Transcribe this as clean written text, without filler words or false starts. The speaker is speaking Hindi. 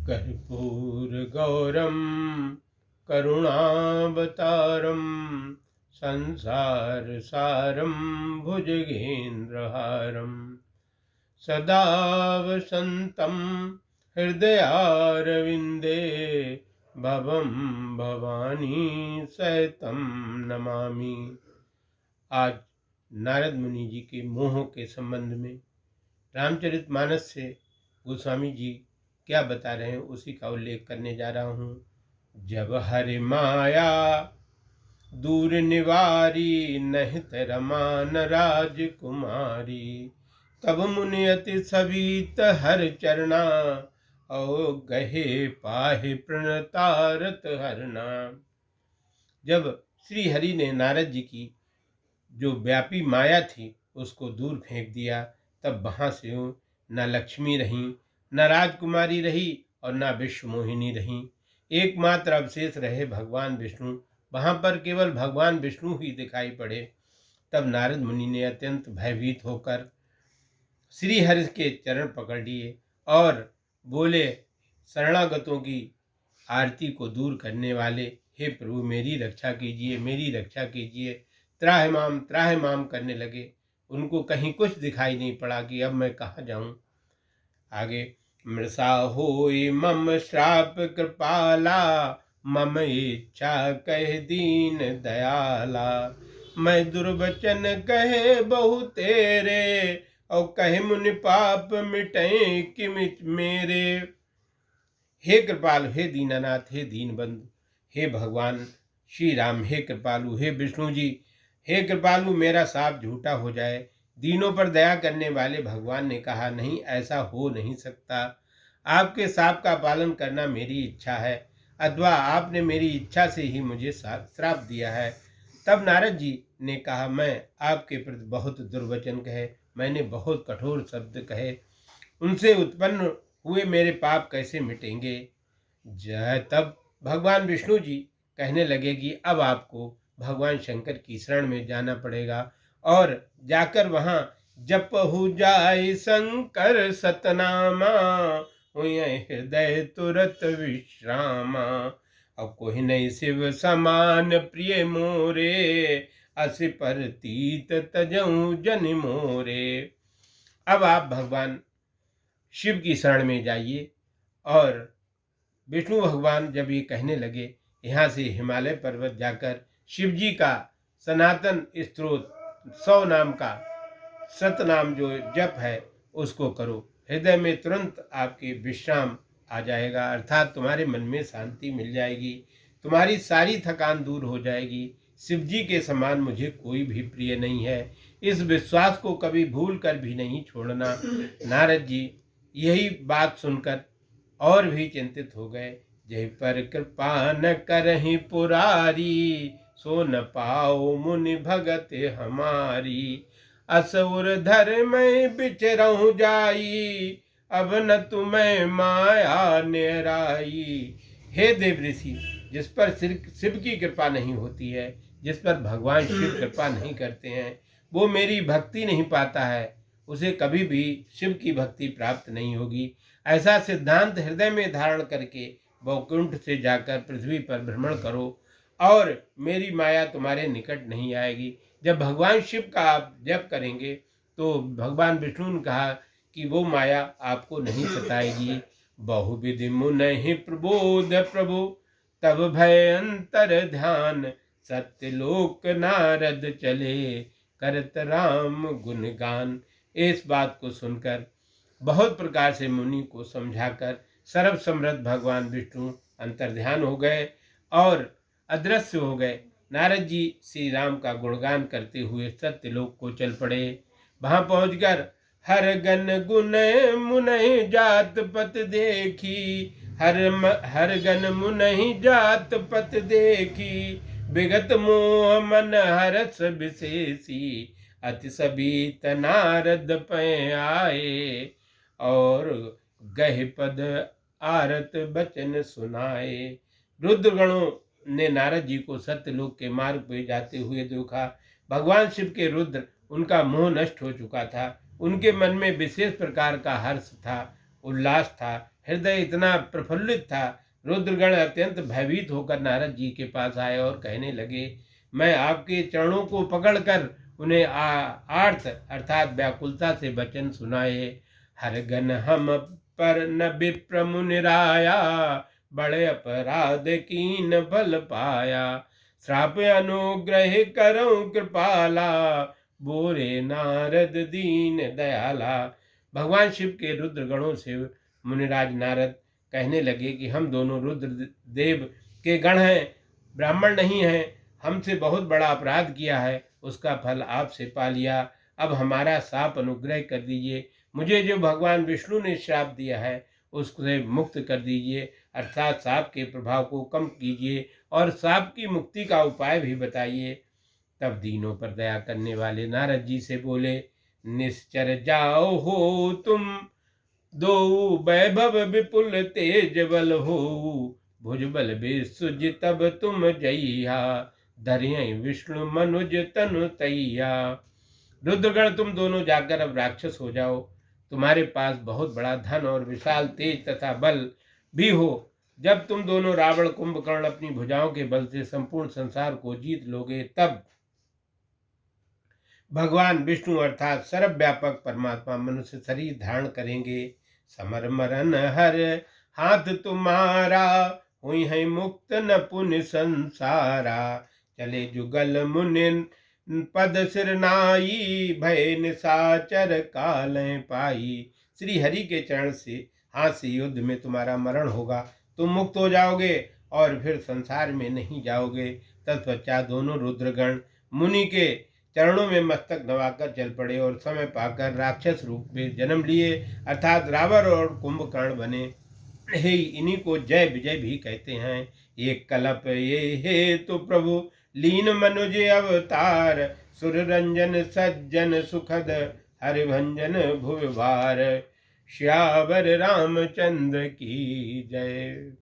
कर्पूरगौरं करुणावतारं संसारसारं भुजगेन्द्रहारं सदा वसन्तं हृदयारविन्दे भवं भवानी सहितं नमामि। आज नारद मुनि जी के मोह के संबंध में रामचरितमानस से गोस्वामी जी क्या बता रहे हैं उसी का उल्लेख करने जा रहा हूँ। जब हरि माया दूर निवारी नहित रमान राजकुमारी, तब मुनि अति सवीत हर चरना औ गहे पाहे प्रणतारत हरना। जब श्री हरि ने नारद जी की जो व्यापी माया थी उसको दूर फेंक दिया, तब वहां से न लक्ष्मी रही, न राजकुमारी रही और न विश्व मोहिनी रही। एकमात्र अवशेष रहे भगवान विष्णु। वहां पर केवल भगवान विष्णु ही दिखाई पड़े। तब नारद मुनि ने अत्यंत भयभीत होकर श्री हरि के चरण पकड़ लिए और बोले, शरणागतों की आरती को दूर करने वाले, हे प्रभु मेरी रक्षा कीजिए, मेरी रक्षा कीजिए। त्राहि माम करने लगे। उनको कहीं कुछ दिखाई नहीं पड़ा कि अब मैं कहाँ जाऊं। आगे, मृषा होई मम श्राप कृपाला, मम इच्छा कह दीन दयाला। मैं दुर्वचन कहे बहु तेरे, और कहे मुनि पाप मिटे किमित मेरे। हे कृपालु, हे दीनानाथ, हे दीनबंधु, हे भगवान श्री राम, हे कृपालु, हे विष्णु जी, हे कृपालु, मेरा साप झूठा हो जाए। दीनों पर दया करने वाले भगवान ने कहा, नहीं, ऐसा हो नहीं सकता। आपके साप का पालन करना मेरी इच्छा है, अथवा आपने मेरी इच्छा से ही मुझे श्राप दिया है। तब नारद जी ने कहा, मैं आपके प्रति बहुत दुर्वचन कहे, मैंने बहुत कठोर शब्द कहे, उनसे उत्पन्न हुए मेरे पाप कैसे मिटेंगे। तब भगवान विष्णु जी कहने लगे कि अब आपको भगवान शंकर की शरण में जाना पड़ेगा और जाकर वहां जपहु जाय शंकर सतनामा, हृदय तुरत विश्रामा। अब कोई नहीं शिव समान प्रिय मोरे, असि पर तीत तजऊ जन मोरे। अब आप भगवान शिव की शरण में जाइए। और विष्णु भगवान जब ये कहने लगे, यहाँ से हिमालय पर्वत जाकर शिव जी का सनातन स्त्रोत 100 नाम का सतनाम जो जप है उसको करो, हृदय में तुरंत आपके विश्राम आ जाएगा, अर्थात तुम्हारे मन में शांति मिल जाएगी, तुम्हारी सारी थकान दूर हो जाएगी। शिव जी के समान मुझे कोई भी प्रिय नहीं है, इस विश्वास को कभी भूल कर भी नहीं छोड़ना। नारद जी यही बात सुनकर और भी चिंतित हो गए। जय पर कृपा न करहि पुरारी, सो न पाओ मुनि भगत हमारी। असुर धर मैं बिचरहु जाई, अब न तुम्हें माया नेराई। हे देव ऋषि, जिस पर शिव की कृपा नहीं होती है, जिस पर भगवान शिव कृपा नहीं करते हैं, वो मेरी भक्ति नहीं पाता है, उसे कभी भी शिव की भक्ति प्राप्त नहीं होगी। ऐसा सिद्धांत हृदय में धारण करके वैकुंठ से जाकर पृथ्वी पर भ्रमण करो और मेरी माया तुम्हारे निकट नहीं आएगी। जब भगवान शिव का आप जप करेंगे तो भगवान विष्णु ने कहा कि वो माया आपको नहीं सताएगी। बहुविधि मुनि प्रबोध प्रभु, तब भय अंतर ध्यान। सत्यलोक नारद चले, करत राम गुणगान। इस बात को सुनकर बहुत प्रकार से मुनि को समझाकर सर्व समृद्ध भगवान विष्णु अंतर्ध्यान हो गए और अदृश्य हो गए। नारद जी श्री राम का गुणगान करते हुए सत्यलोक को चल पड़े। वहां पहुंचकर हर गण गुण मुनि जात पत देखी, हर गण मुनि जात पत देखी। विगत मोह मन हरस विशेषी, अति सबित नारद पै आए। और गह पद आरत बचन सुनाए। रुद्रगणों ने नारद जी को सत्यलोक के मार्ग पे जाते हुए देखा। भगवान शिव के रुद्र, उनका मोह नष्ट हो चुका था, उनके मन में विशेष प्रकार का हर्ष था। उल्लास था, हृदय इतना प्रफुल्लित था। रुद्रगण अत्यंत भयभीत होकर नारद जी के पास आए और कहने लगे, मैं आपके चरणों को पकड़कर उन्हें आर्त अर्थात व्याकुलता से वचन सुनाए। हर गन हम पर न विप्र मुनिराया, बड़े अपराध कीन फल पाया। श्राप अनुग्रह करऊं कृपाला, बोरे नारद दीन दयाला। भगवान शिव के रुद्र गणों से मुनिराज नारद कहने लगे कि हम दोनों रुद्र देव के गण हैं, ब्राह्मण नहीं हैं। हमसे बहुत बड़ा अपराध किया है, उसका फल आपसे पा लिया। अब हमारा शाप अनुग्रह कर दीजिए। मुझे जो भगवान विष्णु ने श्राप दिया है उससे मुक्त कर दीजिए, अर्थात शाप के प्रभाव को कम कीजिए और शाप की मुक्ति का उपाय भी बताइए। तब दीनों पर दया करने वाले नारद जी से बोले, निश्चर जाओ हो तुम दो, वैभव विपुल तेज बल हो। भुजबल बेसुज तब तुम जइया, धरिय विष्णु मनुज तनु तैया। रुद्रगण तुम दोनों जाकर अब राक्षस हो जाओ। तुम्हारे पास बहुत बड़ा धन और विशाल तेज तथा बल भी हो। जब तुम दोनों रावण कुंभकर्ण अपनी भुजाओं के बल से संपूर्ण संसार को जीत लोगे, तब भगवान विष्णु अर्थात सर्वव्यापक परमात्मा मनुष्य शरीर धारण करेंगे। समर मरण हर हाथ तुम्हारा, हुई है मुक्त न पुण्य संसारा। चले जुगल मुनि पद सिरनाई, भय निशाचर काल पाई। श्री हरि के चरण से हाथ से युद्ध में तुम्हारा मरण होगा, तुम मुक्त हो जाओगे और फिर संसार में नहीं जाओगे। तत्पश्चात दोनों रुद्रगण मुनि के चरणों में मस्तक दबाकर चल पड़े और समय पाकर राक्षस रूप में जन्म लिए, अर्थात रावण और कुंभकर्ण बने। हे इन्हीं को जय विजय भी कहते हैं। एक कल्प ये हे तो प्रभु लीन मनुज अवतार, सुर रंजन सज्जन सुखद हरिभंजन भुवभार। श्यावर रामचंद्र की जय।